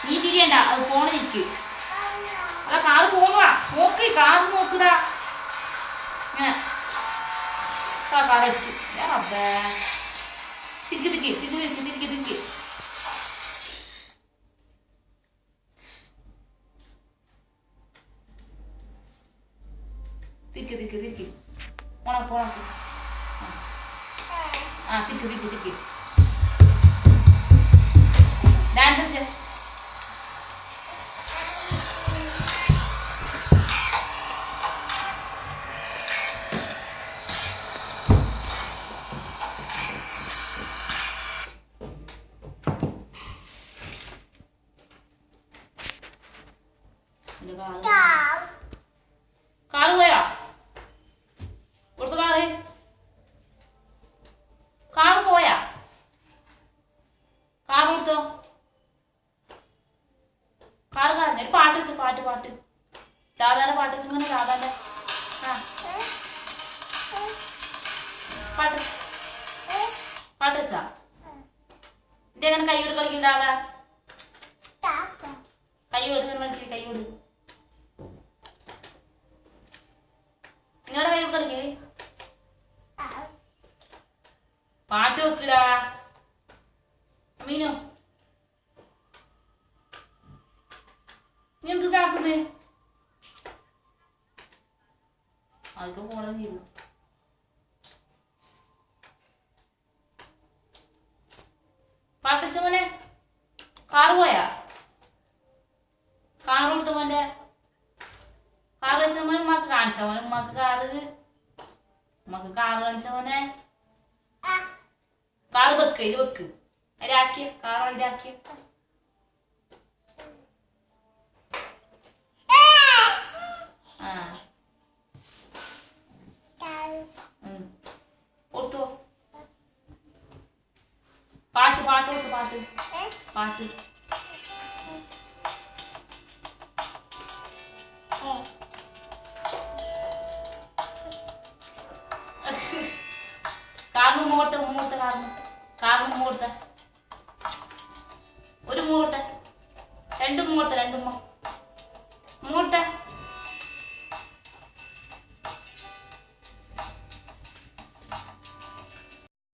നീ തിരിയണ്ട, അത് ഫോണിലിരിക്ക്. അല്ല കാറ് പോവാ, നോക്ക് കാറ് നോക്കടാ. ഇങ്ങനെ കാറടിച്ച് റബ്ബേ. തിരിക്ക് തിരിക്ക് തിരിക്ക് തിരിക്ക് തിരിക്ക് തിരിക്ക്. തിരിക്ക് തിരിക്ക് തിരിക്ക്. ഉണക്ക് ഉണക്ക്. ആ തിരിക്ക് തിരിക്ക് തിരിക്ക്. ഡാൻസ് കളിച്ചേ. കാറ് പോയാ? കൊടുത്ത കാറ് പോയാ? കാറ് കൊടുത്തോ? കാറ് കളഞ്ഞ പാട്ട് വെച്ച പാട്ട് പാട്ട് ദാദാന്റെ പാട്ട് വെച്ചിങ്ങനെ ദാദാന്റെ പാട്ട് പാട്ട് വെച്ചാ ഇതെങ്ങനെ കൈയോട് കളിക്കില്ല ദാദാ? കൈയോട് കളിക്കില്ല, കൈയോട് നിങ്ങളുടെ കൈയോട് കളിക്കേ. പാട്ട് വെക്കടാ മീനു. നീ എന്ത് ഇതാക്കുന്നേ? അതൊക്കെ ഫോളോ ചെയ്തു. പാട്ടിച്ച മോനെ. കാറ് പോയാ? കാറ് കൊടുത്ത മോന്റെ. കാറ് വെച്ച മോനെ ഉമ്മാക്ക് കാണിച്ച മോനെ. ഉമ്മാക്ക് കാറ് കാണിച്ച മോനെ. കാറ് വെക്ക്, ഇത് വെക്ക്. അതിലാക്കിയ കാറ് അതിലാക്കിയ. കൊടുത്തോ പാട്ട് പാട്ട് കൊടുത്തു പാട്ട് പാട്ട്. കാറിന് മൂടുത്ത കാറിന് മൂടുത്ത ഒരു മൂടുത്ത രണ്ടും മൂടുത്ത മൂടുത്ത